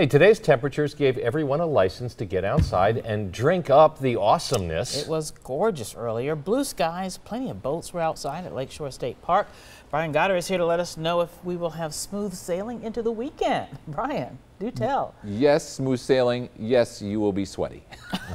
Hey, today's temperatures gave everyone a license to get outside and drink up the awesomeness. It was gorgeous earlier. Blue skies, plenty of boats were outside at Lakeshore State Park. Brian Goddard is here to let us know if we will have smooth sailing into the weekend. Brian, do tell. Yes, smooth sailing. Yes, you will be sweaty.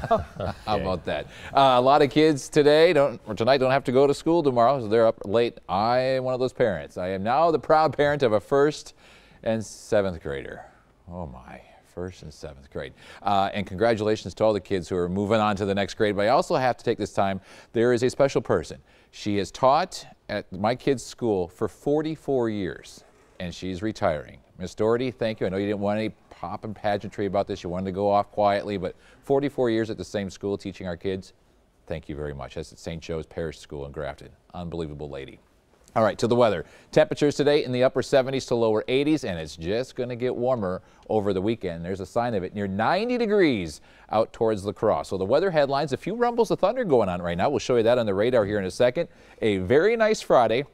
How about that? A lot of kids tonight don't have to go to school tomorrow, so they're up late. I am one of those parents. I am now the proud parent of a 1st and 7th grader. Oh my, 1st and 7th grade. And congratulations to all the kids who are moving on to the next grade. But I also have to take this time, there is a special person. She has taught at my kids' school for 44 years, and she's retiring. Miss Doherty, thank you. I know you didn't want any pomp and pageantry about this. You wanted to go off quietly, but 44 years at the same school teaching our kids, thank you very much. That's at St. Joe's Parish School in Grafton. Unbelievable lady. All right, to the weather. Temperatures today in the upper 70s to lower 80s, and it's just going to get warmer over the weekend. There's a sign of it, near 90 degrees out towards La Crosse. So the weather headlines, a few rumbles of thunder going on right now. We'll show you that on the radar here in a second. A very nice Friday.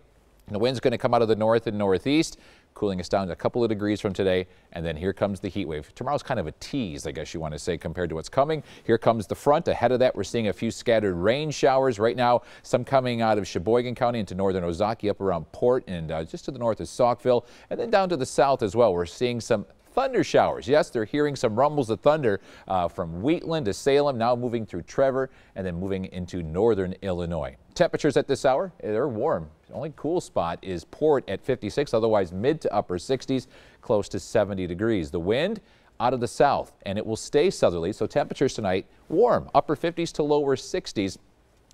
The wind's going to come out of the north and northeast, cooling us down a couple of degrees from today, and then here comes the heat wave. Tomorrow's kind of a tease, I guess you want to say, compared to what's coming. Here comes the front. Ahead of that, we're seeing a few scattered rain showers. Right now, some coming out of Sheboygan County into northern Ozaukee, up around Port, and just to the north is Saukville, and then down to the south as well. We're seeing some thunder showers. Yes, they're hearing some rumbles of thunder from Wheatland to Salem, now moving through Trevor and then moving into northern Illinois. Temperatures at this hour, they're warm. The only cool spot is Port at 56, otherwise mid to upper 60s, close to 70 degrees. The wind out of the south, and it will stay southerly, so temperatures tonight warm, upper 50s to lower 60s.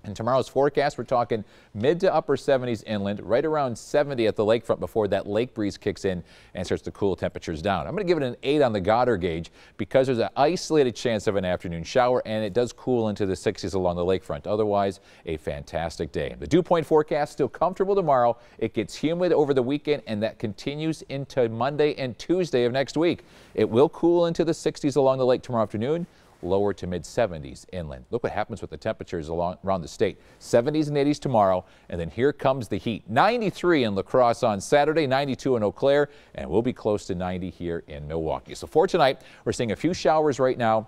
In tomorrow's forecast, we're talking mid to upper 70s inland, right around 70 at the lakefront before that lake breeze kicks in and starts to cool temperatures down. I'm going to give it an 8 on the Goddard gauge because there's an isolated chance of an afternoon shower, and it does cool into the 60s along the lakefront. Otherwise, a fantastic day. The dew point forecast still comfortable tomorrow. It gets humid over the weekend, and that continues into Monday and Tuesday of next week. It will cool into the 60s along the lake tomorrow afternoon. Lower to mid 70s inland. Look what happens with the temperatures around the state. 70s and 80s tomorrow, and then here comes the heat. 93 in La Crosse on Saturday, 92 in Eau Claire, and we'll be close to 90 here in Milwaukee. So for tonight, we're seeing a few showers right now.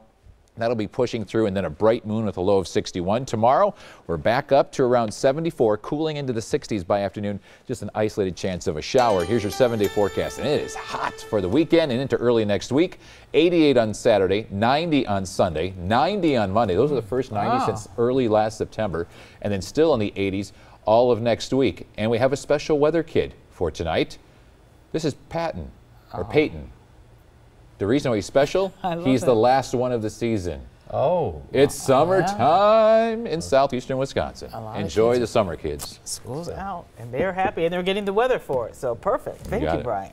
That'll be pushing through, and then a bright moon with a low of 61. Tomorrow, we're back up to around 74, cooling into the 60s by afternoon. Just an isolated chance of a shower. Here's your 7-day forecast, and it is hot for the weekend and into early next week. 88 on Saturday, 90 on Sunday, 90 on Monday. Those are the first 90 since early last September, and then still in the 80s all of next week. And we have a special weather kid for tonight. This is Peyton. The reason why he's special, he's the last one of the season. Oh. It's summertime in southeastern Wisconsin. Enjoy the summer, kids. School's out, and they're happy, and they're getting the weather for it. So perfect. Thank you, Brian.